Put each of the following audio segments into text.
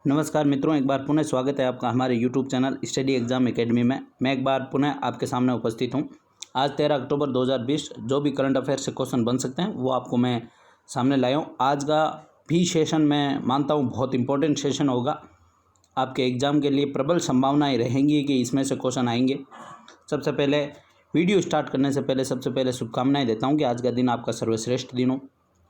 नमस्कार मित्रों, एक बार पुनः स्वागत है आपका हमारे YouTube channel study exam academy में। मैं एक बार पुनः आपके सामने उपस्थित हूं। आज 13 अक्टूबर 2020 जो भी करंट अफेयर से क्वेश्चन बन सकते हैं वो आपको मैं सामने लाया हूं। आज का भी सेशन मैं मानता हूं बहुत इंपॉर्टेंट सेशन होगा। आपके एग्ज़ाम के लिए प्रबल संभावनाएँ रहेंगी कि इसमें से क्वेश्चन आएंगे। सबसे पहले वीडियो स्टार्ट करने से पहले सबसे पहले शुभकामनाएँ देता हूँ कि आज का दिन आपका सर्वश्रेष्ठ दिन हो।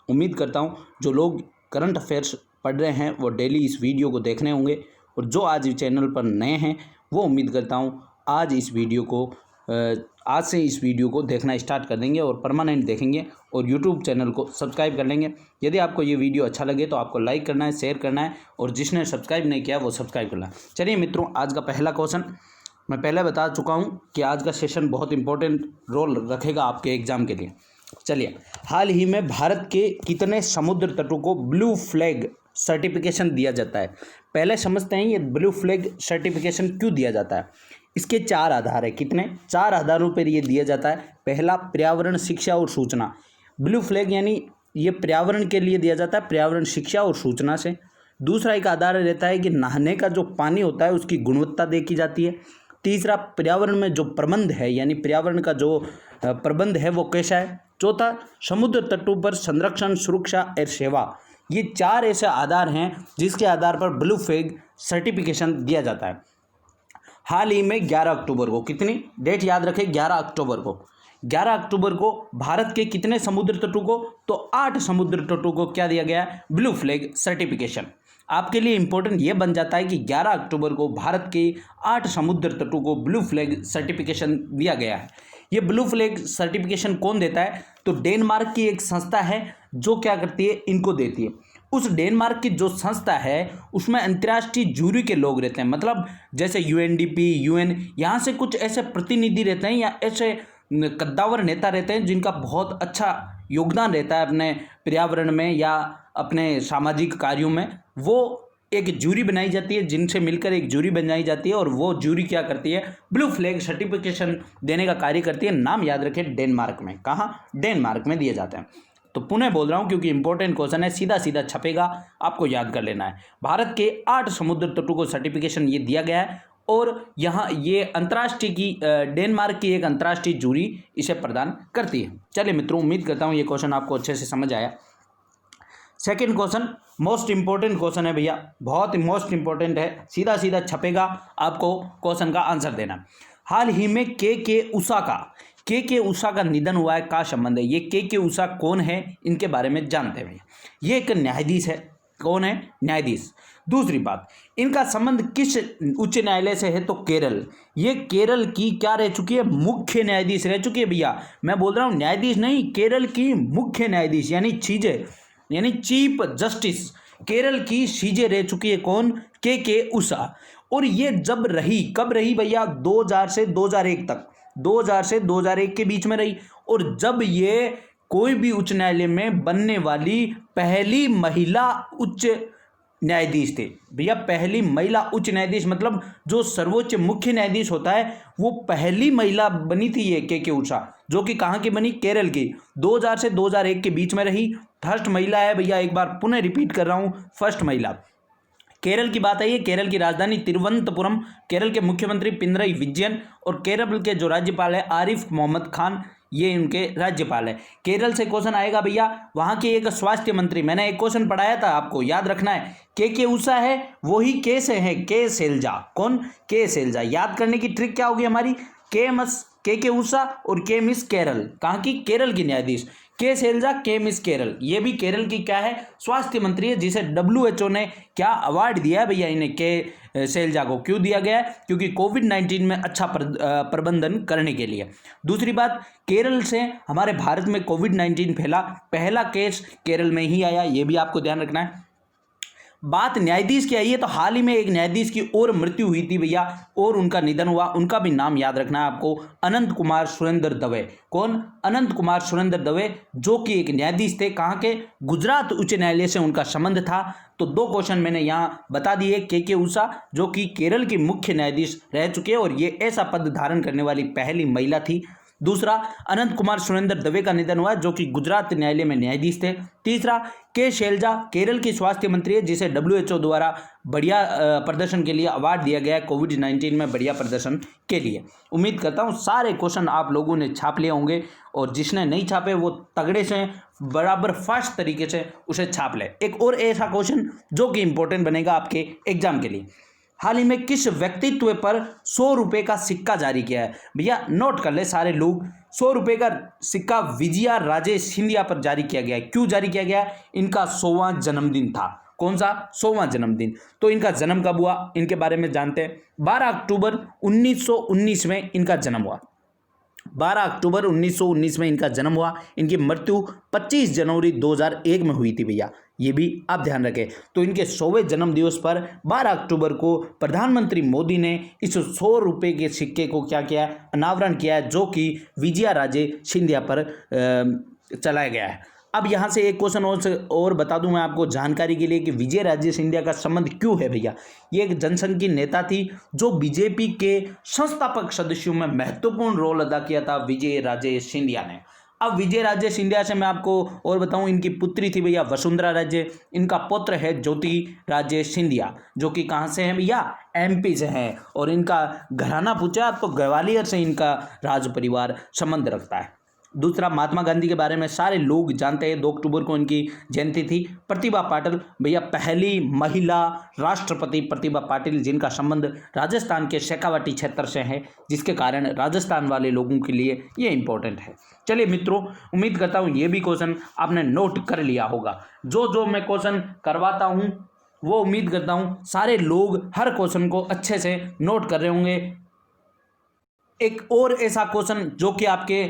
उम्मीद करता हूँ जो लोग करंट अफेयर्स पढ़ रहे हैं वो डेली इस वीडियो को देख रहे होंगे, और जो आज चैनल पर नए हैं वो उम्मीद करता हूँ आज से इस वीडियो को देखना स्टार्ट कर देंगे और परमानेंट देखेंगे और यूट्यूब चैनल को सब्सक्राइब कर लेंगे। यदि आपको ये वीडियो अच्छा लगे तो आपको लाइक करना है, शेयर करना है, और जिसने सब्सक्राइब नहीं किया वो सब्सक्राइब करना है। चलिए मित्रों, आज का पहला क्वेश्चन मैं पहले बता चुका हूँ कि आज का सेशन बहुत इंपॉर्टेंट रोल रखेगा आपके एग्जाम के लिए। चलिए, हाल ही में भारत के कितने समुद्र तटों को ब्लू फ्लैग सर्टिफिकेशन दिया जाता है? पहले समझते हैं ये ब्लू फ्लैग सर्टिफिकेशन क्यों दिया जाता है। इसके 4 आधार है। कितने? 4 आधारों पर ये दिया जाता है। पहला, पर्यावरण, शिक्षा और सूचना। ब्लू फ्लैग यानी ये पर्यावरण के लिए दिया जाता है, पर्यावरण, शिक्षा और सूचना से। दूसरा एक आधार रहता है कि नहाने का जो पानी होता है उसकी गुणवत्ता देखी जाती है। तीसरा, पर्यावरण में जो प्रबंध है यानी पर्यावरण का जो प्रबंध है वो कैसा है। चौथा, समुद्र तटों पर संरक्षण, सुरक्षा और सेवा। ये 4 ऐसे आधार हैं जिसके आधार पर ब्लू फ्लैग सर्टिफिकेशन दिया जाता है। हाल ही में 11 अक्टूबर को, कितनी डेट याद रखें, 11 अक्टूबर को, 11 अक्टूबर को भारत के कितने समुद्र तटों को? तो 8 समुद्र तटों को क्या दिया गया है? Blue flag certification. आपके लिए इंपॉर्टेंट ये बन जाता है कि 11 अक्टूबर को भारत के 8 समुद्र तटों को ब्लू फ्लैग सर्टिफिकेशन दिया गया है। ये ब्लू फ्लैग सर्टिफिकेशन कौन देता है? तो डेनमार्क की एक संस्था है जो क्या करती है, इनको देती है। उस डेनमार्क की जो संस्था है उसमें अंतर्राष्ट्रीय जूरी के लोग रहते हैं, मतलब जैसे यूएनडीपी, यूएन, यहाँ से कुछ ऐसे प्रतिनिधि रहते हैं या ऐसे कद्दावर नेता रहते हैं जिनका बहुत अच्छा योगदान रहता है अपने पर्यावरण में या अपने सामाजिक कार्यों में। वो एक जूरी बनाई जाती है, जिनसे मिलकर एक जूरी बनाई जाती है, और वो जूरी क्या करती है? ब्लू फ्लैग सर्टिफिकेशन देने का कार्य करती है। नाम याद रखें, डेनमार्क में। कहाँ? डेनमार्क में दिए जाते हैं। तो पुनः बोल रहा हूँ क्योंकि इंपॉर्टेंट क्वेश्चन है, सीधा सीधा छपेगा, आपको याद कर लेना है। भारत के 8 समुद्र तटों को सर्टिफिकेशन ये दिया गया है, और यहाँ ये अंतर्राष्ट्रीय की डेनमार्क की एक अंतर्राष्ट्रीय जूरी इसे प्रदान करती है। चलिए मित्रों, उम्मीद करता हूँ ये क्वेश्चन आपको अच्छे से समझ आया। Second question most important question है भैया, बहुत मोस्ट इंपॉर्टेंट है, सीधा सीधा छपेगा, आपको क्वेश्चन का आंसर देना। हाल ही में के उषा का निधन हुआ है, का संबंध है? ये के उषा कौन है, इनके बारे में जानते हैं भैया। ये एक न्यायाधीश है। कौन है? न्यायाधीश। दूसरी बात, इनका संबंध किस उच्च न्यायालय से है? तो केरल। ये केरल की क्या रह चुकी है? मुख्य न्यायाधीश रह चुकी है भैया। मैं बोल रहा हूँ न्यायाधीश नहीं, केरल की मुख्य न्यायाधीश यानी चीफ जस्टिस केरल की सीजे रह चुकी है। कौन? के उषा। और ये जब रही, कब रही भैया? 2000 से 2001 तक, 2000 से 2001 के बीच में रही। और जब ये कोई भी उच्च न्यायालय में बनने वाली पहली महिला उच्च न्यायाधीश थे भैया। पहली महिला उच्च न्यायाधीश, मतलब जो सर्वोच्च मुख्य न्यायाधीश होता है वो पहली महिला बनी थी ये के उषा, जो कि कहाँ की बनी? केरल की। 2000 से 2001 के बीच में रही। फर्स्ट महिला है भैया, एक बार पुनः रिपीट कर रहा हूँ, फर्स्ट महिला। केरल की बात आई है, केरल की राजधानी तिरुवनंतपुरम, केरल के मुख्यमंत्री पिनरई विजयन, और केरल के जो राज्यपाल है आरिफ मोहम्मद खान, ये उनके राज्यपाल है। केरल से क्वेश्चन आएगा भैया। वहाँ की एक स्वास्थ्य मंत्री, मैंने एक क्वेश्चन पढ़ाया था, आपको याद रखना है। के उषा है, वही के से है, के शैलजा। कौन? के शैलजा। याद करने की ट्रिक क्या होगी हमारी? के उषा और के मिस केरल। कहाँ की? केरल की न्यायाधीश के शैलजा, के मिस केरल। ये भी केरल की क्या है? स्वास्थ्य मंत्री है, जिसे WHO ने क्या अवार्ड दिया है भैया इन्हें, के शैलजा को। क्यों दिया गया है? क्योंकि कोविड-19 में अच्छा प्रबंधन करने के लिए। दूसरी बात, केरल से हमारे भारत में कोविड-19 फैला, पहला केस केरल में ही आया, ये भी आपको ध्यान रखना है। बात न्यायाधीश की आई है तो हाल ही में एक न्यायाधीश की और मृत्यु हुई थी भैया, और उनका निधन हुआ। उनका भी नाम याद रखना है आपको, अनंत कुमार सुरेंद्र दवे। कौन? अनंत कुमार सुरेंद्र दवे, जो कि एक न्यायाधीश थे। कहाँ के? गुजरात उच्च न्यायालय से उनका संबंध था। तो 2 क्वेश्चन मैंने यहाँ बता दिए। के उषा जो कि केरल की मुख्य न्यायाधीश रह चुके हैं, और ये ऐसा पद धारण करने वाली पहली महिला थी। दूसरा, अनंत कुमार सुरेंद्र दवे का निधन हुआ, जो कि गुजरात न्यायालय में न्यायाधीश थे। तीसरा, के शैलजा केरल की स्वास्थ्य मंत्री है, जिसे WHO द्वारा बढ़िया प्रदर्शन के लिए अवार्ड दिया गया है, कोविड-19 में बढ़िया प्रदर्शन के लिए। उम्मीद करता हूँ सारे क्वेश्चन आप लोगों ने छाप लिए होंगे, और जिसने नहीं छापे वो तगड़े से बराबर फास्ट तरीके से उसे छाप ले। एक और ऐसा क्वेश्चन जो कि इंपॉर्टेंट बनेगा आपके एग्जाम के लिए, हाल ही में किस व्यक्तित्व पर 100 रुपये का सिक्का जारी किया है? भैया नोट कर ले सारे लोग, 100 रुपये का सिक्का विजया राजे सिंधिया पर जारी किया गया है। क्यों जारी किया गया? इनका 100वां जन्मदिन था। कौन सा? 100वां जन्मदिन। तो इनका जन्म कब हुआ, इनके बारे में जानते हैं। 12 अक्टूबर 1919 में इनका जन्म हुआ। 12 अक्टूबर 1919 में इनका जन्म हुआ। इनकी मृत्यु 25 जनवरी 2001 में हुई थी भैया, ये भी आप ध्यान रखें। तो इनके 100वें जन्म दिवस पर 12 अक्टूबर को प्रधानमंत्री मोदी ने इस 100 रुपये के सिक्के को क्या किया? अनावरण किया है, जो कि विजया राजे सिंधिया पर चलाया गया है। अब यहाँ से एक क्वेश्चन और बता दूं मैं आपको जानकारी के लिए कि विजय राजे सिंधिया का संबंध क्यों है भैया। ये एक जनसंघ की नेता थी जो बीजेपी के संस्थापक सदस्यों में महत्वपूर्ण रोल अदा किया था विजय राजे सिंधिया ने। अब विजय राजे सिंधिया से मैं आपको और बताऊं, इनकी पुत्री थी भैया वसुंधरा राजे, इनका पुत्र है ज्योति राजे सिंधिया, जो कि कहाँ से हैं भैया? MP से हैं। और इनका घराना पूछा तो ग्वालियर से इनका राज परिवार संबंध रखता है। दूसरा, महात्मा गांधी के बारे में सारे लोग जानते हैं, 2 अक्टूबर को इनकी जयंती थी। प्रतिभा पाटिल भैया, पहली महिला राष्ट्रपति प्रतिभा पाटिल, जिनका संबंध राजस्थान के शेखावाटी क्षेत्र से है, जिसके कारण राजस्थान वाले लोगों के लिए ये इंपॉर्टेंट है। चलिए मित्रों, उम्मीद करता हूँ ये भी क्वेश्चन आपने नोट कर लिया होगा। जो मैं क्वेश्चन करवाता हूँ वो उम्मीद करता हूँ सारे लोग हर क्वेश्चन को अच्छे से नोट कर रहे होंगे। एक और ऐसा क्वेश्चन जो कि आपके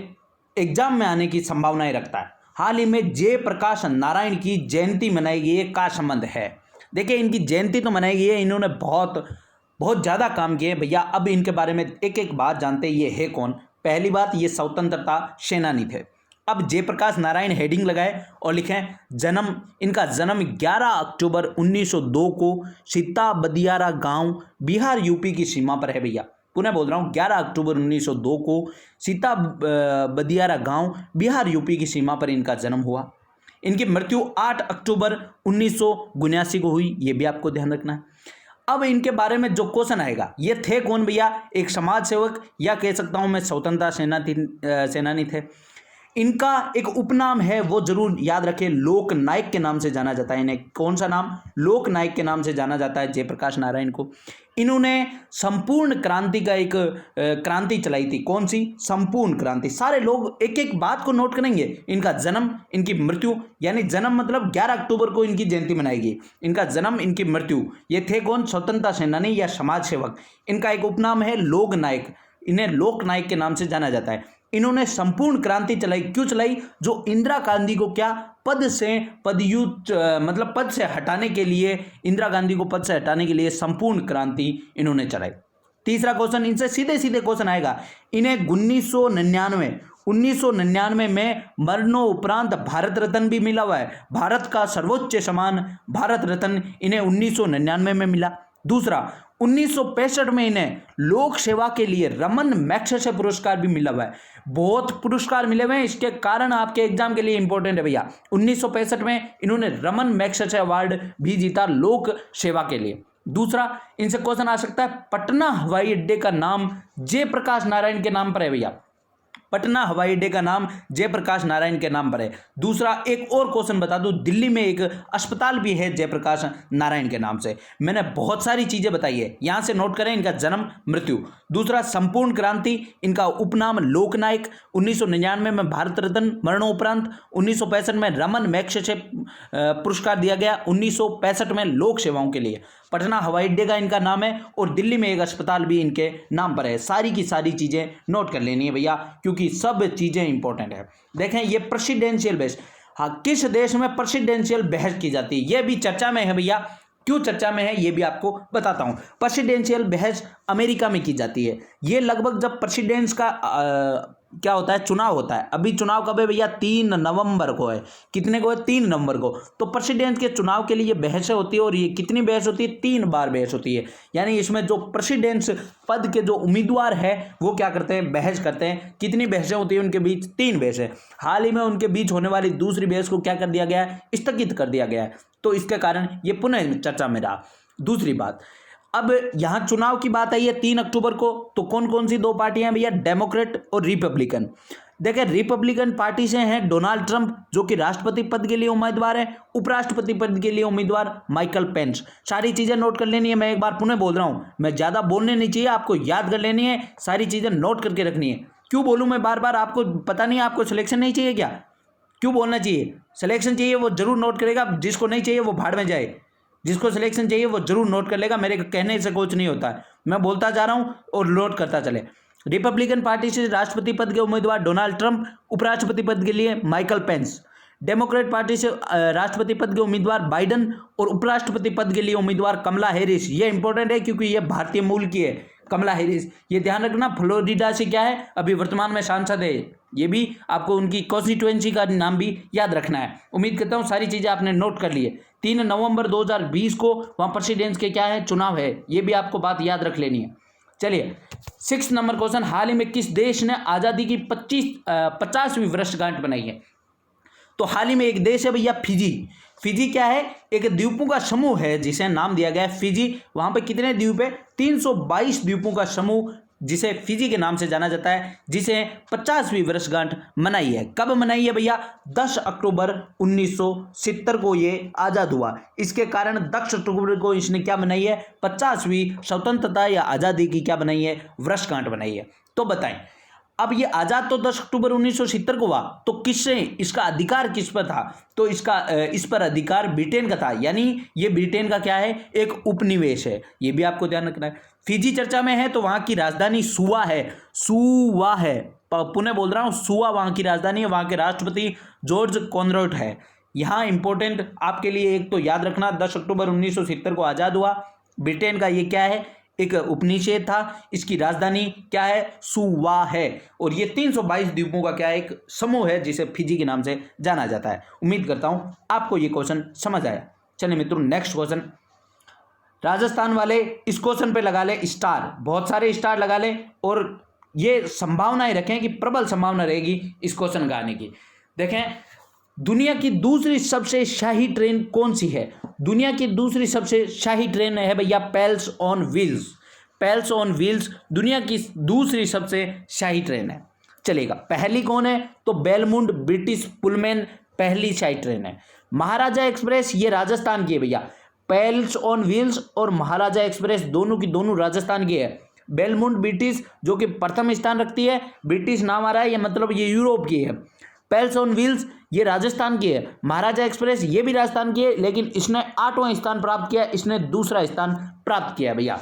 एग्जाम में आने की संभावनाएं रखता है, हाल ही में जयप्रकाश नारायण की जयंती मनाई गई है, का संबंध है? देखिए, इनकी जयंती तो मनाई गई है, इन्होंने बहुत ज़्यादा काम किए भैया। अब इनके बारे में एक एक बात जानते हैं, ये है कौन? पहली बात, ये स्वतंत्रता सेनानी थे। अब जयप्रकाश नारायण हेडिंग लगाए और लिखें जन्म, इनका जन्म 11 अक्टूबर 1902 को सीता बदियारा गांव, बिहार UP की सीमा पर है भैया। पुनः बोल रहा हूँ, 11 अक्टूबर 1902 को सीता बदियारा गांव, बिहार UP की सीमा पर इनका जन्म हुआ। इनकी मृत्यु 8 अक्टूबर 1979 को हुई, ये भी आपको ध्यान रखना है। अब इनके बारे में जो क्वेश्चन आएगा, ये थे कौन भैया? एक समाज सेवक, या कह सकता हूँ मैं स्वतंत्रता सेनानी थे। इनका एक उपनाम है, वो जरूर याद रखें, लोक नायक के नाम से जाना जाता है इन्हें। कौन सा नाम? लोक नायक के नाम से जाना जाता है जयप्रकाश नारायण को। इन्होंने संपूर्ण क्रांति का एक क्रांति चलाई थी। कौन सी? संपूर्ण क्रांति। सारे लोग एक एक बात को नोट करेंगे, इनका जन्म, इनकी मृत्यु, यानी जन्म मतलब 11 अक्टूबर को इनकी जयंती मनाएगी, इनका जन्म, इनकी मृत्यु। ये थे कौन? स्वतंत्रता सेनानी या समाज सेवक। इनका एक उपनाम है लोक नायक, इन्हें लोक नायक के नाम से जाना जाता है। इन्होंने संपूर्ण क्रांति चलाई। क्यों चलाई? जो इंदिरा गांधी को क्या पद से हटाने के लिए, इंदिरा गांधी को पद से हटाने के लिए संपूर्ण क्रांति इन्होंने चलाई। तीसरा क्वेश्चन, इनसे सीधे सीधे क्वेश्चन आएगा। इन्हें 1999 में मरणोपरांत भारत रत्न भी मिला हुआ है। भारत का सर्वोच्च सम्मान भारत रत्न इन्हें 1999 में मिला। दूसरा, 1965 में इन्हें लोक सेवा के लिए रमन मैग्सेसे पुरस्कार भी मिला हुआ है। बहुत पुरस्कार मिले हुए हैं, इसके कारण आपके एग्जाम के लिए इंपॉर्टेंट है भैया। 1965 में इन्होंने रमन मैग्सेसे अवार्ड भी जीता लोक सेवा के लिए। दूसरा, इनसे क्वेश्चन आ सकता है, पटना हवाई अड्डे का नाम जयप्रकाश नारायण के नाम पर है भैया। पटना हवाई अड्डे का नाम जयप्रकाश नारायण के नाम पर है। दूसरा, एक और क्वेश्चन बता दूं, दिल्ली में एक अस्पताल भी है जयप्रकाश नारायण के नाम से। मैंने बहुत सारी चीजें बताई है, यहां से नोट करें इनका जन्म, मृत्यु। दूसरा, संपूर्ण क्रांति, इनका उपनाम लोकनायक, 1999 में भारत रत्न, मरणोपरांत 1965 में रमन मैग्सेसे पुरस्कार दिया गया, 1965 में लोक सेवाओं के लिए। पटना हवाई अड्डे का इनका नाम है और दिल्ली में एक अस्पताल भी इनके नाम पर है। सारी की सारी चीजें नोट कर लेनी है भैया, क्योंकि सब चीजें इंपॉर्टेंट है। देखें, ये प्रेसिडेंशियल बहस, हाँ, किस देश में प्रेसिडेंशियल बहस की जाती है, यह भी चर्चा में है भैया। क्यों चर्चा में है ये भी आपको बताता हूं। प्रेसिडेंशियल बहस अमेरिका में की जाती है। ये लगभग जब प्रेसिडेंट्स का क्या होता है, चुनाव होता है। अभी चुनाव कब है भैया, 3 नवंबर को है। कितने को है, 3 नवंबर को। तो प्रेसिडेंट के चुनाव के लिए बहसें होती है, और ये कितनी बहस होती है, 3 बार बहस होती है। यानी इसमें जो प्रेसिडेंट पद के जो उम्मीदवार है वो क्या करते हैं, बहस करते हैं। कितनी बहसें होती है उनके बीच, 3 बहसें। हाल ही में उनके बीच होने वाली दूसरी बहस को क्या कर दिया गया है, स्थगित कर दिया गया है। तो इसके कारण ये पुनः चर्चा में रहा। दूसरी बात, अब यहां चुनाव की बात आई है 3 अक्टूबर को, तो कौन कौन सी 2 पार्टियां हैं भैया, डेमोक्रेट और रिपब्लिकन। देखिए रिपब्लिकन पार्टी से हैं डोनाल्ड ट्रंप, जो कि राष्ट्रपति पद के लिए उम्मीदवार है, उपराष्ट्रपति पद के लिए उम्मीदवार माइकल पेंस। सारी चीजें नोट कर लेनी है, मैं एक बार पुनः बोल रहा हूं, मैं ज्यादा बोलने नहीं चाहिए, आपको याद कर लेनी है, सारी चीजें नोट करके रखनी है। क्यों बोलूं मैं बार बार, आपको पता नहीं, आपको सिलेक्शन नहीं चाहिए क्या, क्यों बोलना चाहिए, सिलेक्शन चाहिए वो जरूर नोट करेगा, जिसको नहीं चाहिए वो भाड़ में जाए। जिसको सिलेक्शन चाहिए वो जरूर नोट कर लेगा, मेरे कहने से कुछ नहीं होता है, मैं बोलता जा रहा हूं और नोट करता चले। रिपब्लिकन पार्टी से राष्ट्रपति पद के उम्मीदवार डोनाल्ड ट्रंप, उपराष्ट्रपति पद के लिए माइकल पेंस। डेमोक्रेट पार्टी से राष्ट्रपति पद के उम्मीदवार बाइडन, और उपराष्ट्रपति पद के लिए उम्मीदवार कमला हैरिस। ये इंपॉर्टेंट है क्योंकि ये भारतीय मूल की है कमला हैरिस। ये ध्यान रखना, फ्लोरिडा से क्या है, अभी वर्तमान में सांसद है। ये भी आपको उनकी कॉन्स्टिट्यूएंसी का नाम भी याद रखना है। उम्मीद करता हूँ सारी चीज़ें आपने नोट कर ली है। 3 नवंबर 2020 को वहाँ प्रेसिडेंट के क्या है, चुनाव है। ये भी आपको बात याद रख लेनी है। चलिए 6 नंबर क्वेश्चन, हाल ही में किस देश ने आज़ादी की 50वीं वर्षगांठ बनाई है। तो हाल ही में एक देश है भैया फिजी। फिजी क्या है, एक द्वीपों का समूह है जिसे नाम दिया गया है फिजी। वहां पे कितने द्वीप है, 322 द्वीपों का समूह, जिसे फिजी के नाम से जाना जाता है, जिसे 50वीं वर्षगांठ मनाई है। कब मनाई है भैया, 10 अक्टूबर 1970 को ये आज़ाद हुआ। इसके कारण 10 अक्टूबर को इसने क्या मनाई है, 50वीं स्वतंत्रता या आज़ादी की क्या बनाई है, वर्षगांठ बनाई है। तो बताएं, अब ये आज़ाद तो 10 अक्टूबर 1970 को हुआ, तो किससे इसका अधिकार किस पर था, तो इसका इस पर अधिकार ब्रिटेन का था। यानी ये ब्रिटेन का क्या है, एक उपनिवेश है। ये भी आपको ध्यान रखना है। फिजी चर्चा में है तो वहाँ की राजधानी सुवा है, सुवा है, पुनः बोल रहा हूँ, सुवा वहाँ की राजधानी है। वहाँ के राष्ट्रपति जॉर्ज कॉनरॉड है। यहाँ इंपॉर्टेंट आपके लिए एक तो याद रखना, 10 अक्टूबर 1970 को आज़ाद हुआ। ब्रिटेन का ये क्या है, एक उपनिवेश था। इसकी राजधानी क्या है, सुवा है। और ये 322 द्वीपों का क्या है, एक समूह है जिसे फिजी के नाम से जाना जाता है। उम्मीद करता हूं आपको ये क्वेश्चन समझ आया। चलिए मित्रों, नेक्स्ट क्वेश्चन, राजस्थान वाले इस क्वेश्चन पे लगा ले स्टार, बहुत सारे स्टार लगा ले, और ये संभावनाएं रखें कि प्रबल संभावना रहेगी इस क्वेश्चन का आने की। देखें, दुनिया की दूसरी सबसे शाही ट्रेन कौन सी है। दुनिया की दूसरी सबसे शाही ट्रेन है भैया palace on wheels. Palace on wheels दुनिया की दूसरी सबसे शाही ट्रेन है। चलेगा, पहली कौन है, तो बेलमुंड ब्रिटिश पुलमैन पहली शाही ट्रेन है। महाराजा एक्सप्रेस ये राजस्थान की है भैया। पेल्स ऑन व्हील्स और महाराजा एक्सप्रेस दोनों की दोनों राजस्थान की है। बेलमुंड ब्रिटिश जो कि प्रथम स्थान रखती है, ब्रिटिश नाम आ रहा है, ये मतलब ये यूरोप की है। पेल्स ऑन व्हील्स ये राजस्थान की है। महाराजा एक्सप्रेस ये भी राजस्थान की है, लेकिन इसने 8वां स्थान प्राप्त किया, इसने दूसरा स्थान प्राप्त किया भैया।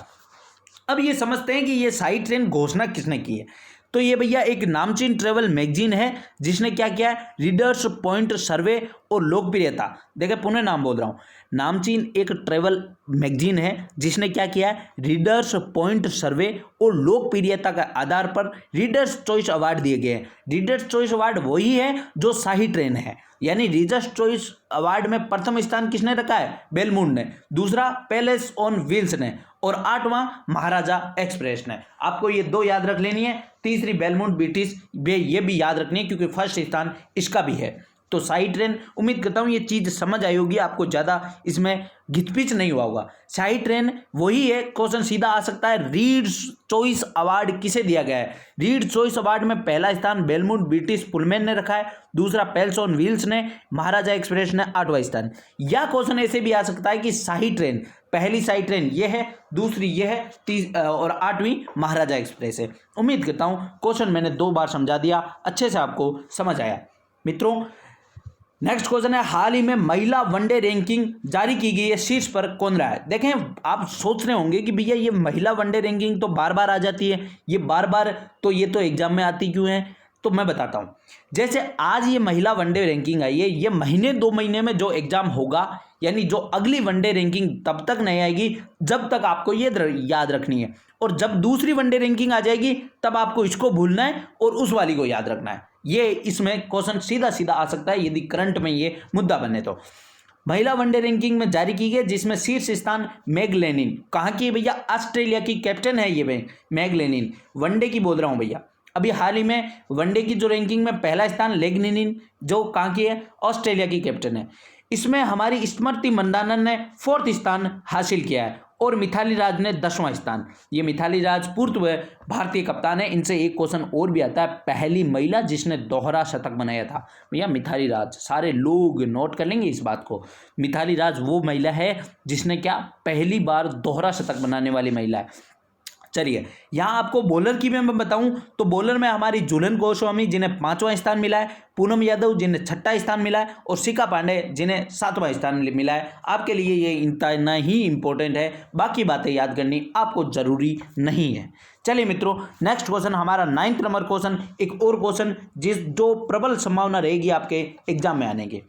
अब ये समझते हैं कि ये शाही ट्रेन घोषणा किसने की है। तो ये भैया एक नामचीन ट्रेवल मैगजीन है जिसने क्या किया है, रीडर्स पॉइंट सर्वे और लोकप्रियता। देखिए पुनः नाम बोल रहा हूँ, नामचीन एक ट्रेवल मैगजीन है जिसने क्या किया है, रीडर्स पॉइंट सर्वे और लोकप्रियता के आधार पर रीडर्स चॉइस अवार्ड दिए गए हैं। रीडर्स चॉइस अवार्ड वही है जो शाही ट्रेन है। यानी रीडर्स चॉइस अवार्ड में प्रथम स्थान किसने रखा है, बेलमुंड ने, दूसरा पेलेस ऑन व्हील्स ने, और 8वां महाराजा एक्सप्रेस ने। आपको ये 2 याद रख लेनी है। तीसरी बेलमुंड ब्रिटिश ये भी याद रखनी है क्योंकि फर्स्ट स्थान इसका भी है। तो शाही ट्रेन, उम्मीद करता हूँ ये चीज़ समझ आई होगी, आपको ज़्यादा इसमें घिचपिच नहीं हुआ होगा। शाही ट्रेन वही है। क्वेश्चन सीधा आ सकता है, रीड्स चॉइस अवार्ड किसे दिया गया है। रीड चॉइस अवार्ड में पहला स्थान बेलमुंड ब्रिटिश पुलमैन ने रखा है, दूसरा पेल्स ऑन व्हील्स ने, महाराजा एक्सप्रेस ने 8वां स्थान। या क्वेश्चन ऐसे भी आ सकता है कि शाही ट्रेन, पहली शाही ट्रेन ये है, दूसरी ये है, और 8वीं महाराजा एक्सप्रेस है। उम्मीद करता हूँ क्वेश्चन मैंने 2 बार समझा दिया, अच्छे से आपको समझ आया। मित्रों नेक्स्ट क्वेश्चन है, हाल ही में महिला वनडे रैंकिंग जारी की गई है, शीर्ष पर कौन रहा है। देखें, आप सोच रहे होंगे कि भैया ये महिला वनडे रैंकिंग तो बार बार आ जाती है, ये बार बार तो ये तो एग्जाम में आती क्यों है, तो मैं बताता हूँ। जैसे आज ये महिला वनडे रैंकिंग आई है, ये महीने 2 महीने में जो एग्जाम होगा यानी जो अगली वनडे रैंकिंग तब तक नहीं आएगी जब तक आपको ये याद रखनी है, और जब दूसरी वनडे रैंकिंग आ जाएगी तब आपको इसको भूलना है और उस वाली को याद रखना है। ये इसमें क्वेश्चन सीधा सीधा आ सकता है यदि करंट में ये मुद्दा बने तो। महिला वनडे रैंकिंग में जारी की गई जिसमें शीर्ष स्थान मैग लेनिन, कहाँ की है भैया, ऑस्ट्रेलिया की कैप्टन है ये मैग लेनिन, वनडे की बोल रहा हूँ भैया। अभी हाल ही में वनडे की जो रैंकिंग में पहला स्थान लेग्निनिन, जो कहाँ की है, ऑस्ट्रेलिया की कैप्टन है। इसमें हमारी स्मृति मंदाना ने 4th स्थान हासिल किया है और मिथाली राज ने 10वां स्थान। ये मिथाली राज पूर्व भारतीय कप्तान है। इनसे एक क्वेश्चन और भी आता है, पहली महिला जिसने दोहरा शतक बनाया था भैया मिथाली राज, सारे लोग नोट कर लेंगे इस बात को। मिथाली राज वो महिला है जिसने क्या पहली बार दोहरा शतक बनाने वाली महिला है। चलिए यहाँ आपको बॉलर की भी मैं बताऊं तो बॉलर में हमारी झूलन गोस्वामी जिन्हें 5वां स्थान मिला है, पूनम यादव जिन्हें 6ठा स्थान मिला है और शिखा पांडे जिन्हें 7वां स्थान मिला है। आपके लिए ये इतना ही इंपॉर्टेंट है, बाकी बातें याद करनी आपको जरूरी नहीं है। चलिए मित्रों, नेक्स्ट क्वेश्चन हमारा 9th नंबर क्वेश्चन, एक और क्वेश्चन जो प्रबल संभावना रहेगी आपके एग्जाम में आने की।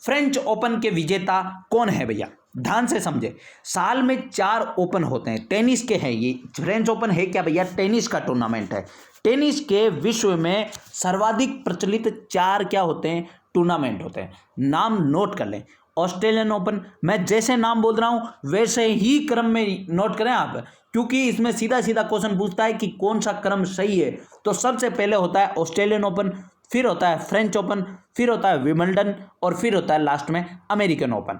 फ्रेंच ओपन के विजेता कौन है भैया, ध्यान से समझे। साल में 4 ओपन होते हैं, टेनिस के हैं ये। फ्रेंच ओपन है क्या भैया, टेनिस का टूर्नामेंट है। टेनिस के विश्व में सर्वाधिक प्रचलित 4 क्या होते हैं, टूर्नामेंट होते हैं। नाम नोट कर लें, ऑस्ट्रेलियन ओपन, मैं जैसे नाम बोल रहा हूं वैसे ही क्रम में नोट करें आप, क्योंकि इसमें सीधा सीधा क्वेश्चन पूछता है कि कौन सा क्रम सही है। तो सबसे पहले होता है ऑस्ट्रेलियन ओपन, फिर होता है फ्रेंच ओपन, फिर होता है विंबलडन और फिर होता है लास्ट में अमेरिकन ओपन।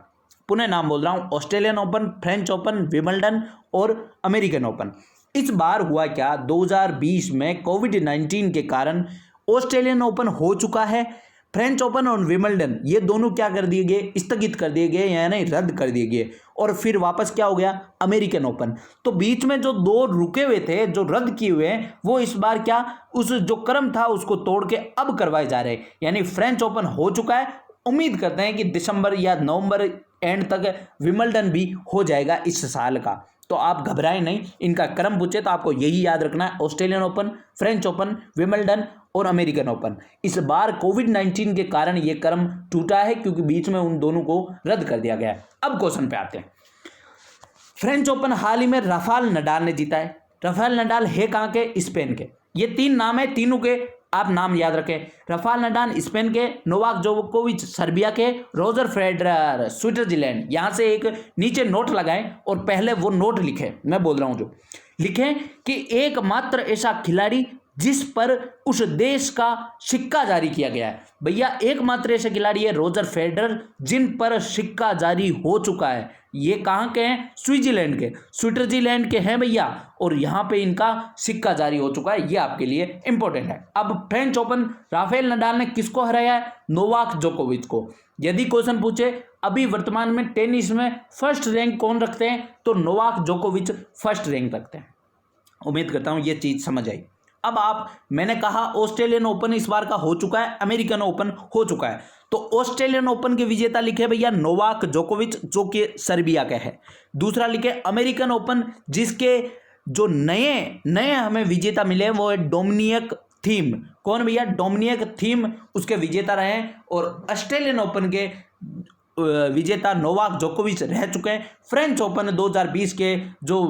पुनः नाम बोल रहा हूं, Australian open, French open, Wimbledon और अमेरिकन ओपन। इस बार हुआ क्या, 2020 में कोविड-19 के कारण ऑस्ट्रेलियन ओपन हो चुका है, फ्रेंच ओपन और विंबलडन ये दोनों क्या कर दिए गए, स्थगित कर दिए गए, यानी रद्द कर दिए गए, और फिर वापस क्या हो गया, अमेरिकन ओपन। तो बीच में जो 2 रुके हुए थे, जो रद्द किए हुए हैं, वो इस बार क्या उस जो क्रम था उसको तोड़ के अब करवाए जा रहे हैं। यानी फ्रेंच ओपन हो चुका है, उम्मीद करते हैं कि दिसंबर या नवंबर एंड तक विंबलडन भी हो जाएगा इस साल का। तो आप घबराएं नहीं, इनका क्रम पूछे तो आपको यही याद रखना है, Australian open, French open, Wimbledon और अमेरिकन ओपन। इस बार कोविड-19 के कारण यह क्रम टूटा है, क्योंकि बीच में उन दोनों को रद्द कर दिया गया है। अब क्वेश्चन पे आते हैं। फ्रेंच ओपन हाल ही में राफेल नडाल ने जीता है। राफेल नडाल है कहाँ के, स्पेन के। ये 3 नाम है, तीनों के आप नाम याद रखें। राफेल नडाल स्पेन के, नोवाक जोकोविच सर्बिया के, रोजर फेडरर स्विट्जरलैंड। यहाँ से एक नीचे नोट लगाएं और पहले वो नोट लिखें, मैं बोल रहा हूँ जो लिखें कि एकमात्र ऐसा खिलाड़ी जिस पर उस देश का सिक्का जारी किया गया है। भैया एकमात्र ऐसे खिलाड़ी है रोजर फेडरर जिन पर सिक्का जारी हो चुका है। ये कहाँ के हैं, स्विट्जरलैंड के हैं भैया, और यहाँ पे इनका सिक्का जारी हो चुका है। ये आपके लिए इंपॉर्टेंट है। अब फ्रेंच ओपन राफेल नडाल ने किसको हराया है, नोवाक जोकोविच को। यदि क्वेश्चन पूछे अभी वर्तमान में टेनिस में फर्स्ट रैंक कौन रखते हैं, तो नोवाक जोकोविच फर्स्ट रैंक रखते हैं। उम्मीद करता हूँ ये चीज समझ आई। अब मैंने कहा ऑस्ट्रेलियन ओपन इस बार का हो चुका है, अमेरिकन ओपन हो चुका है, तो ऑस्ट्रेलियन ओपन के विजेता लिखे भैया नोवाक जोकोविच, जो कि सर्बिया का है। दूसरा लिखे अमेरिकन ओपन, जिसके जो नए हमें विजेता मिले वो है डोमिनिक थीम। कौन भैया, डोमिनिक थीम उसके विजेता रहे। और ऑस्ट्रेलियन ओपन के विजेता नोवाक जोकोविच रह चुके हैं। फ्रेंच ओपन 2020 के जो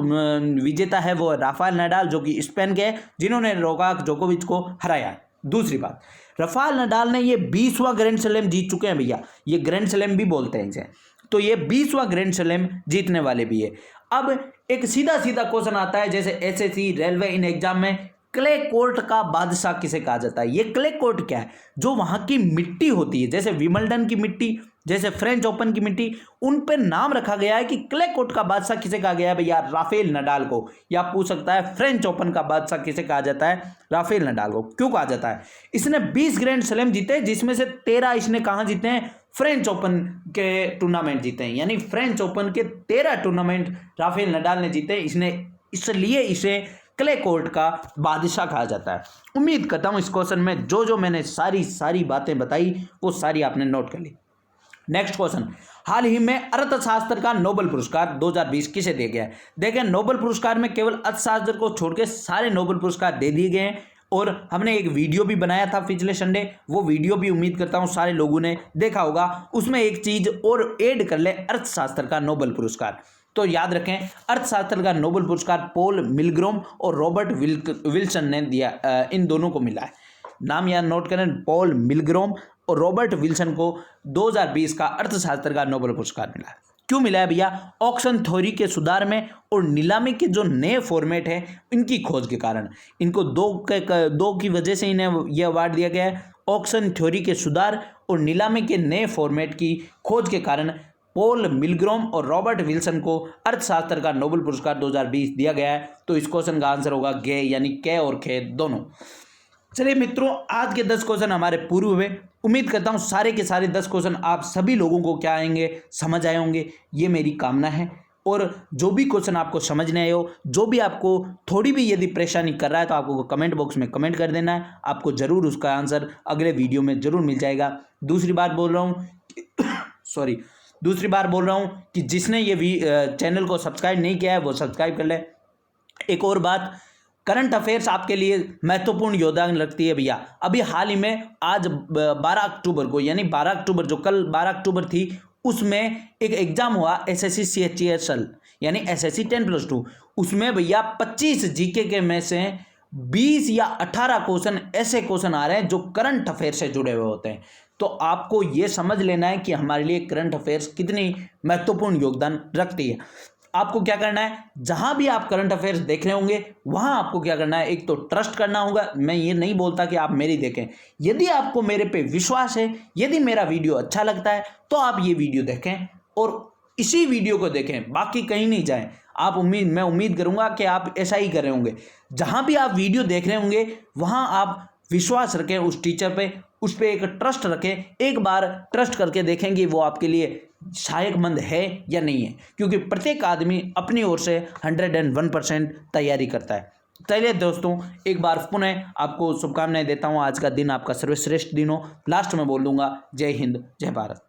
विजेता है वो राफेल नडाल, जो कि स्पेन के, जिन्होंने नोवाक जोकोविच को हराया। दूसरी बात, राफेल नडाल ने ये 20वां ग्रैंड स्लैम जीत चुके हैं भैया, ये ग्रैंड स्लैम भी बोलते हैं इसे, तो ये 20वां ग्रैंड स्लैम जीतने वाले भी है। अब एक सीधा सीधा क्वेश्चन आता है, जैसे एसएससी, रेलवे, इन एग्जाम में क्ले कोर्ट का बादशाह किसे कहा जाता है। ये क्ले कोर्ट क्या है, जो वहां की मिट्टी होती है, जैसे विंबलडन की मिट्टी, जैसे फ्रेंच ओपन की मिट्टी, उन पे नाम रखा गया है कि क्ले कोर्ट का बादशाह किसे कहा गया है भैया, राफेल नडाल को। या पूछ सकता है फ्रेंच ओपन का बादशाह किसे कहा जाता है, राफेल नडाल को। क्यों कहा जाता है, इसने 20 ग्रैंड स्लैम जीते, जिसमें से 13 इसने कहां जीते हैं, फ्रेंच ओपन के टूर्नामेंट जीते हैं। यानी फ्रेंच ओपन के 13 टूर्नामेंट राफेल नडाल ने जीते, इसलिए इसे क्ले कोर्ट का बादशाह कहा जाता है। उम्मीद करता हूं इस क्वेश्चन में जो मैंने सारी बातें बताई वो सारी आपने नोट कर ली। नेक्स्ट क्वेश्चन, हाल ही में अर्थशास्त्र का नोबेल पुरस्कार 2020 किसे दिया गया है। देखिए, नोबेल पुरस्कार में केवल अर्थशास्त्र को छोड़ के सारे नोबेल पुरस्कार दे दिए गए हैं। और हमने एक वीडियो भी बनाया था पिछले संडे, वो वीडियो भी उम्मीद करता हूं सारे लोगों ने देखा होगा। उसमें एक चीज और ऐड कर ले, अर्थशास्त्र का नोबेल पुरस्कार। तो याद रखें, अर्थशास्त्र का नोबेल पुरस्कार पॉल मिलग्रोम और रॉबर्ट विल्सन ने दिया, इन दोनों को मिला है। नाम याद नोट करें, पॉल मिलग्रोम और रॉबर्ट विल्सन को 2020 का अर्थशास्त्र का नोबेल पुरस्कार मिला है। क्यों मिला है भैया? ऑक्शन थ्योरी के सुधार में और नीलामी के जो नए फॉर्मेट है इनकी खोज के कारण। इनको दो की वजह से इन्हें यह अवार्ड दिया गया है। ऑक्शन थ्योरी के सुधार और नीलामी के नए फॉर्मेट की खोज के कारण पॉल मिलग्रोम और रॉबर्ट विल्सन को अर्थशास्त्र का नोबेल पुरस्कार 2020 दिया गया है। तो इस क्वेश्चन का आंसर होगा गे, यानी कै और खे दोनों। चलिए मित्रों, आज के 10 क्वेश्चन हमारे पूरे हुए। उम्मीद करता हूं सारे के सारे 10 क्वेश्चन आप सभी लोगों को क्या आएंगे, समझ आए होंगे, ये मेरी कामना है। और जो भी क्वेश्चन आपको समझ नहीं आए हो, जो भी आपको थोड़ी भी यदि परेशानी कर रहा है, तो आपको कमेंट बॉक्स में कमेंट कर देना है। आपको जरूर उसका आंसर अगले वीडियो में जरूर मिल जाएगा। दूसरी बात बोल रहा हूँ कि जिसने ये चैनल को सब्सक्राइब नहीं किया है वो सब्सक्राइब कर ले। एक और बात, करंट अफेयर्स आपके लिए महत्वपूर्ण योगदान रखती है भैया। अभी हाल ही में आज 12 अक्टूबर को, यानी 12 अक्टूबर जो कल 12 अक्टूबर थी, उसमें एक एग्जाम हुआ SSC CHSL यानी SSC 10+2। उसमें भैया 25 जीके के में से 20 या 18 क्वेश्चन ऐसे क्वेश्चन आ रहे हैं जो करंट अफेयर से जुड़े हुए होते हैं। तो आपको ये समझ लेना है कि हमारे लिए करंट अफेयर्स कितनी महत्वपूर्ण योगदान रखती है। आपको क्या करना है, जहां भी आप करंट अफेयर्स देख रहे होंगे वहां आपको क्या करना है, एक तो ट्रस्ट करना होगा। मैं ये नहीं बोलता कि आप मेरी देखें, यदि आपको मेरे पे विश्वास है, यदि मेरा वीडियो अच्छा लगता है तो आप ये वीडियो देखें और इसी वीडियो को देखें, बाकी कहीं नहीं जाएं। मैं उम्मीद करूंगा कि आप ऐसा ही कर रहे होंगे। जहां भी आप वीडियो देख रहे होंगे वहां आप विश्वास रखें उस टीचर पे, उस पर एक ट्रस्ट रखें। एक बार ट्रस्ट करके देखेंगे वो आपके लिए सहायकमंद है या नहीं है, क्योंकि प्रत्येक आदमी अपनी ओर से 101% तैयारी करता है। चलिए दोस्तों, एक बार पुनः आपको शुभकामनाएं देता हूं। आज का दिन आपका सर्वश्रेष्ठ दिन हो। लास्ट में बोल दूंगा जय हिंद, जय भारत।